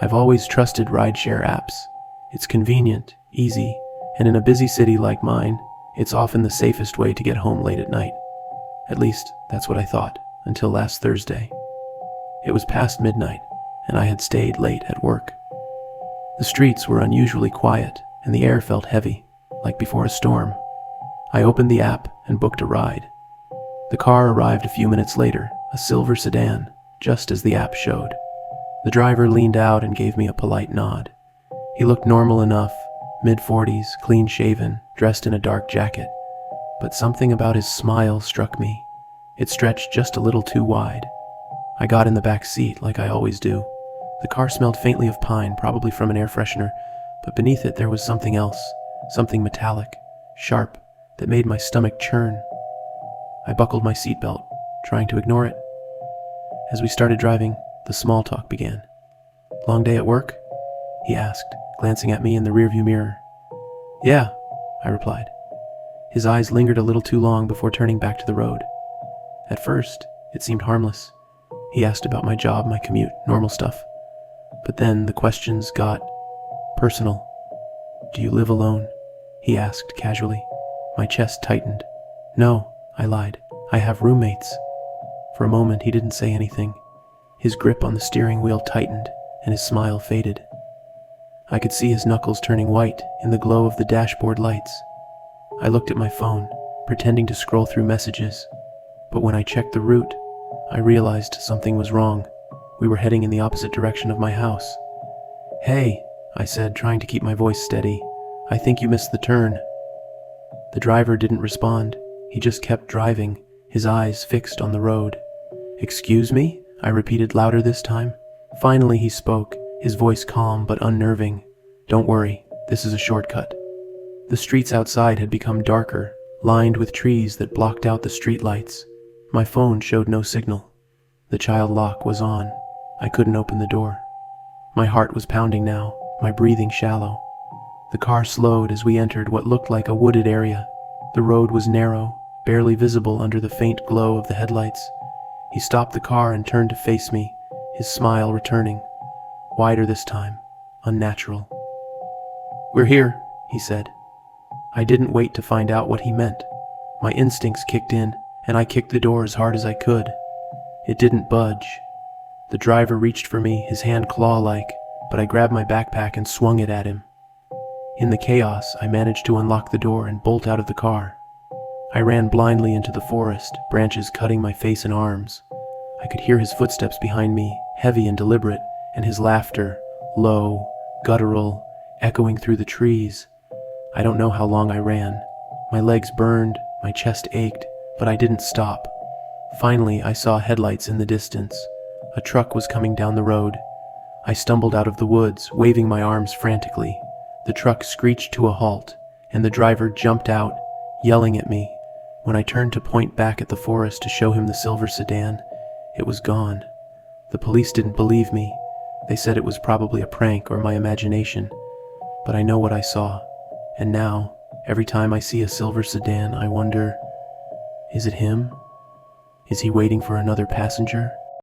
I've always trusted rideshare apps. It's convenient, easy, and in a busy city like mine, it's often the safest way to get home late at night. At least, that's what I thought, until last Thursday. It was past midnight, and I had stayed late at work. The streets were unusually quiet, and the air felt heavy, like before a storm. I opened the app and booked a ride. The car arrived a few minutes later, a silver sedan, just as the app showed. The driver leaned out and gave me a polite nod. He looked normal enough, mid-40s, clean-shaven, dressed in a dark jacket. But something about his smile struck me. It stretched just a little too wide. I got in the back seat like I always do. The car smelled faintly of pine, probably from an air freshener, but beneath it there was something else, something metallic, sharp, that made my stomach churn. I buckled my seatbelt, trying to ignore it. As we started driving, the small talk began. "Long day at work?" he asked, glancing at me in the rearview mirror. "Yeah," I replied. His eyes lingered a little too long before turning back to the road. At first, it seemed harmless. He asked about my job, my commute, normal stuff. But then the questions got personal. "Do you live alone?" he asked casually. My chest tightened. "No," I lied. "I have roommates." For a moment, he didn't say anything. His grip on the steering wheel tightened, and his smile faded. I could see his knuckles turning white in the glow of the dashboard lights. I looked at my phone, pretending to scroll through messages. But when I checked the route, I realized something was wrong. We were heading in the opposite direction of my house. "Hey," I said, trying to keep my voice steady. "I think you missed the turn." The driver didn't respond. He just kept driving, his eyes fixed on the road. "Excuse me?" I repeated louder this time. Finally he spoke, his voice calm but unnerving. "Don't worry, this is a shortcut." The streets outside had become darker, lined with trees that blocked out the streetlights. My phone showed no signal. The child lock was on. I couldn't open the door. My heart was pounding now, my breathing shallow. The car slowed as we entered what looked like a wooded area. The road was narrow, barely visible under the faint glow of the headlights. He stopped the car and turned to face me, his smile returning. Wider this time, unnatural. "We're here," he said. I didn't wait to find out what he meant. My instincts kicked in, and I kicked the door as hard as I could. It didn't budge. The driver reached for me, his hand claw-like, but I grabbed my backpack and swung it at him. In the chaos, I managed to unlock the door and bolt out of the car. I ran blindly into the forest, branches cutting my face and arms. I could hear his footsteps behind me, heavy and deliberate, and his laughter, low, guttural, echoing through the trees. I don't know how long I ran. My legs burned, my chest ached, but I didn't stop. Finally, I saw headlights in the distance. A truck was coming down the road. I stumbled out of the woods, waving my arms frantically. The truck screeched to a halt, and the driver jumped out, yelling at me. When I turned to point back at the forest to show him the silver sedan, it was gone. The police didn't believe me. They said it was probably a prank or my imagination. But I know what I saw, and now, every time I see a silver sedan, I wonder, is it him? Is he waiting for another passenger?